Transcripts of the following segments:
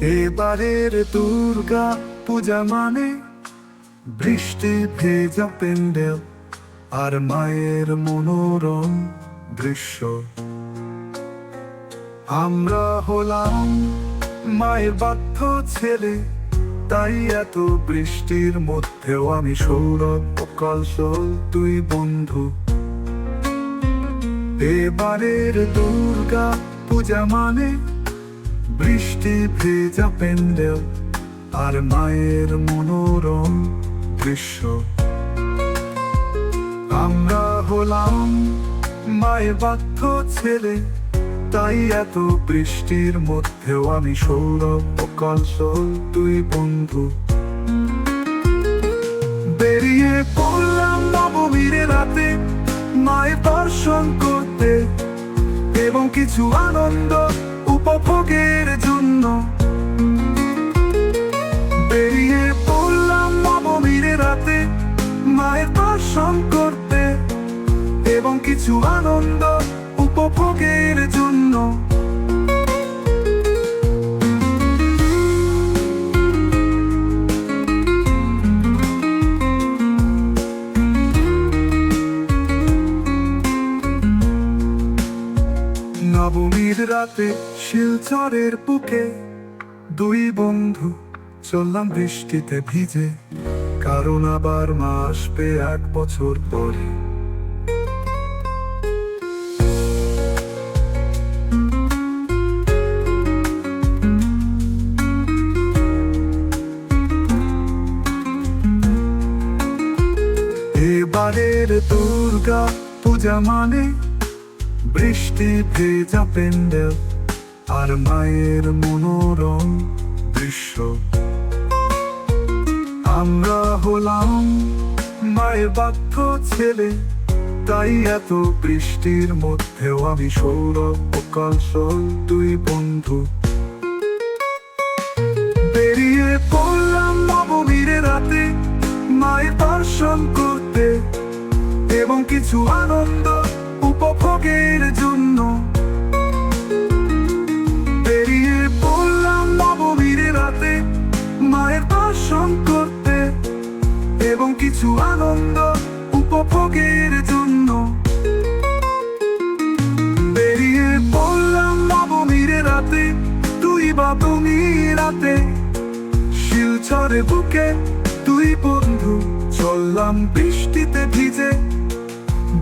এবারের দুর্গা পূজা মানে বৃষ্টি ভেজা প্যান্ডেল আর মায়ের মনোরম দৃশ্য। আমরা হলাম মায়ের বাধ্য ছেলে, তাই এত বৃষ্টির মধ্যেও আমি সৌরভ ও কৌশল দুই বন্ধু। এবারের দুর্গা পূজা মানে বৃষ্টি ভেজা প্যান্ডেল আর মায়ের মনোরম দৃশ্য। আমরা হলাম মায়ের বাধ্য ছেলে, তাই এত বৃষ্টির মধ্যেও আমি সৌরভ ও কৌশল দুই বন্ধু। বেরিয়ে পড়লাম নবমীর রাতে মায়ের দর্শন করতে এবং কিছু আনন্দ উপভোগের জন্য। বেরিয়ে পড়লাম নবমীর রাতে মায়ের দর্শন করতে এবং কিছু আনন্দ উপভোগের জন্য। নবমীর রাতে শিলচরের বুকে দুই বন্ধু চললাম বৃষ্টিতে ভিজে, কারণ আবার মা আসবে 1 বছর পরে। এবারের দুর্গা পূজা মানে বৃষ্টি ভেজা প্যান্ডেল আর মায়ের মনোরম দৃশ্য। আমরা হলাম মায়ের বাধ্য ছেলে, তাই এত বৃষ্টির মধ্যেও আমি সৌরভ ও কৌশল দুই বন্ধু। বেরিয়ে পড়লাম নবমীর রাতে মায়ের দর্শন করতে এবং কিছু আনন্দ উপভোগের জন্য। বেরিয়ে পড়লাম নবমীর রাতে মায়ের দর্শন করতে এবং কিছু আনন্দ উপভোগের জন্য। বেরিয়ে পড়লাম নবমীর রাতে তুই বা তুমি রাতে শিলচরে বুকে দুই বন্ধু চললাম বৃষ্টিতে ভিজে।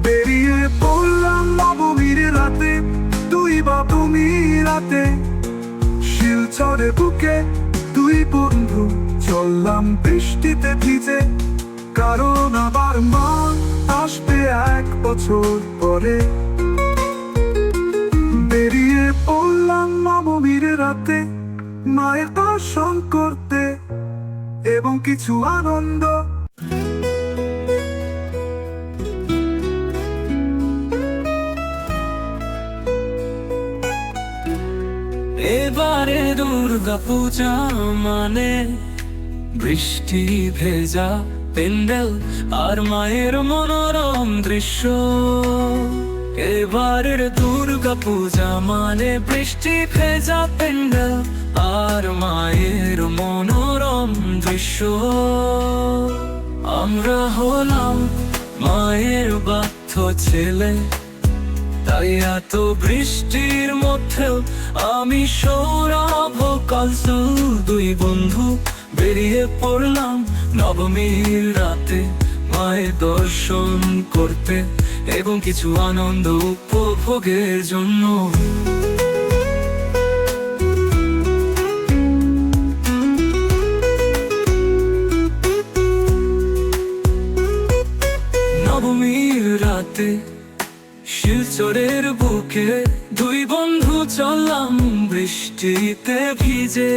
বেরিয়ে পড়লাম নবমীর রাতে তুই বা তুমি রাতে শিলচরে বুকে দুই বন্ধু চললাম বৃষ্টিতে ভিজে, কারণ আবার মা আসবে 1 বছর পরে। বেরিয়ে পড়লাম নবমীর রাতে মায়ের দর্শন করতে এবং কিছু আনন্দ। এবারে দুর্গা পূজা মানে বৃষ্টি ভেজা প্যান্ডেল আর মায়ের মনোরম দৃশ্য। এবারের দুর্গা পূজা মানে বৃষ্টি ভেজা প্যান্ডেল আর মায়ের মনোরম দৃশ্য। আমরা হলাম মায়ের বাধ্য ছেলে, তাই এত বৃষ্টির মধ্যেও আমি সৌরভ ও কৌশল দুই বন্ধু বেরিয়ে পড়লাম নবমীর রাতে মায়ের দর্শন করতে এবং কিছু আনন্দ উপভোগের জন্য। নবমীর রাতে শিলচরের বুকে দুই বন্ধু চললাম বৃষ্টিতে ভিজে,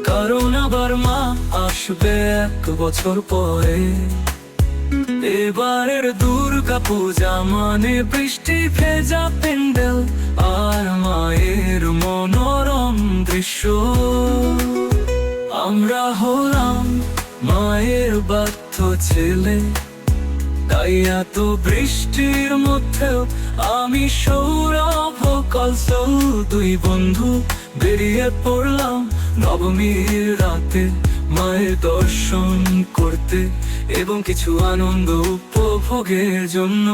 কারণ আবার মা আসবে 1 বছর পরে। এবারের দুর্গা পূজা মানে বৃষ্টি ভেজা প্যান্ডেল আর মায়ের মনোরম দৃশ্য। আমরা হলাম মায়ের বাধ্য ছেলে, তাই এত বৃষ্টির মধ্যেও আমি সৌরভ ও কৌশল দুই বন্ধু বেরিয়ে পড়লাম নবমীর রাতে মায়ের দর্শন করতে এবং কিছু আনন্দ উপভোগের জন্য।